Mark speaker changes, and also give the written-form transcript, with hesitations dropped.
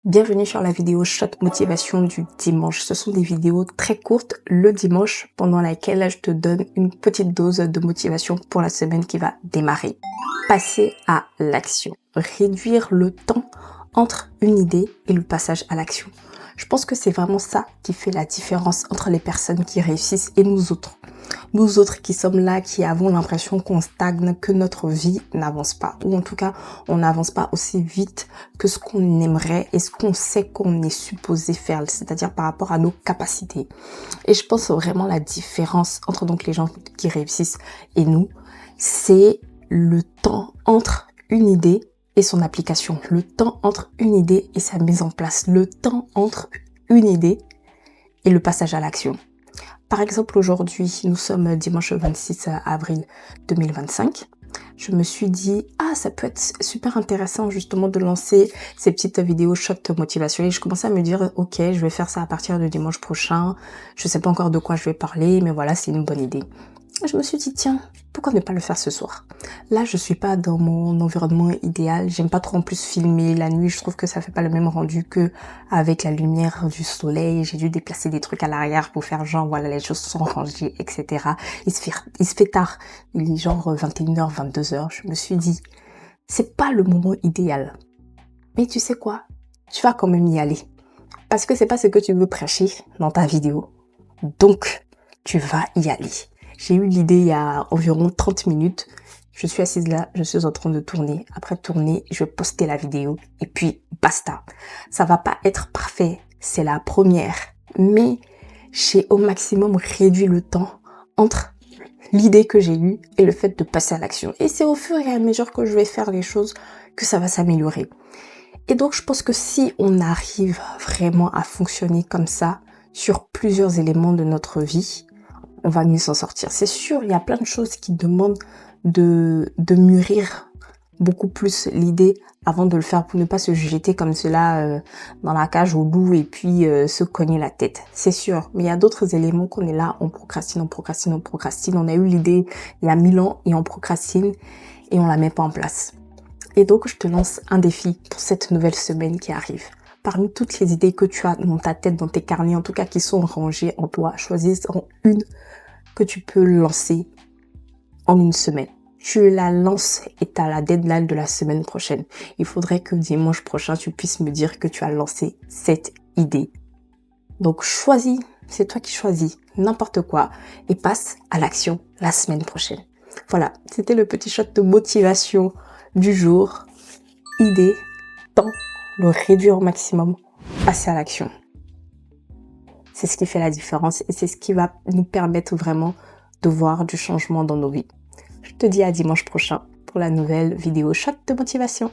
Speaker 1: Bienvenue sur la vidéo Shot Motivation du dimanche. Ce sont des vidéos très courtes le dimanche pendant laquelle je te donne une petite dose de motivation pour la semaine qui va démarrer. Passer à l'action. Réduire le temps entre une idée et le passage à l'action. Je pense que c'est vraiment ça qui fait la différence entre les personnes qui réussissent et nous autres. Nous autres qui sommes là, qui avons l'impression qu'on stagne, que notre vie n'avance pas. Ou en tout cas, on n'avance pas aussi vite que ce qu'on aimerait et ce qu'on sait qu'on est supposé faire, c'est-à-dire par rapport à nos capacités. Et je pense vraiment la différence entre donc les gens qui réussissent et nous, c'est le temps entre une idée et son application. Le temps entre une idée et sa mise en place. Le temps entre une idée et le passage à l'action. Par exemple, aujourd'hui, nous sommes dimanche 26 avril 2025. Je me suis dit, ça peut être super intéressant justement de lancer ces petites vidéos shot motivation. Et je commençais à me dire, ok, je vais faire ça à partir de dimanche prochain. Je sais pas encore de quoi je vais parler, mais voilà, c'est une bonne idée. Je me suis dit, tiens, pourquoi ne pas le faire ce soir? Là, je suis pas dans mon environnement idéal. J'aime pas trop en plus filmer la nuit. Je trouve que ça fait pas le même rendu que avec la lumière du soleil. J'ai dû déplacer des trucs à l'arrière pour faire genre, voilà, les choses sont rangées, etc. Il se fait tard. Il est genre 21h, 22h. Je me suis dit, c'est pas le moment idéal. Mais tu sais quoi? Tu vas quand même y aller. Parce que c'est pas ce que tu veux prêcher dans ta vidéo. Donc, tu vas y aller. J'ai eu l'idée il y a environ 30 minutes. Je suis assise là, je suis en train de tourner. Après tourner, je vais poster la vidéo et puis basta. Ça va pas être parfait, c'est la première. Mais j'ai au maximum réduit le temps entre l'idée que j'ai eue et le fait de passer à l'action. Et c'est au fur et à mesure que je vais faire les choses que ça va s'améliorer. Et donc je pense que si on arrive vraiment à fonctionner comme ça sur plusieurs éléments de notre vie, on va mieux s'en sortir. C'est sûr, il y a plein de choses qui demandent de mûrir beaucoup plus l'idée avant de le faire pour ne pas se jeter comme cela dans la cage au loup et puis se cogner la tête. C'est sûr, mais il y a d'autres éléments qu'on est là, on procrastine. On a eu l'idée il y a 1000 ans et on procrastine et on la met pas en place. Et donc, je te lance un défi pour cette nouvelle semaine qui arrive. Parmi toutes les idées que tu as dans ta tête, dans tes carnets, en tout cas qui sont rangées en toi, choisis-en une que tu peux lancer en une semaine. Tu la lances et tu as la deadline de la semaine prochaine. Il faudrait que dimanche prochain, tu puisses me dire que tu as lancé cette idée. Donc choisis, c'est toi qui choisis n'importe quoi et passe à l'action la semaine prochaine. Voilà, c'était le petit shot de motivation du jour. Idée, temps, le réduire au maximum, passer à l'action. C'est ce qui fait la différence et c'est ce qui va nous permettre vraiment de voir du changement dans nos vies. Je te dis à dimanche prochain pour la nouvelle vidéo shot de motivation.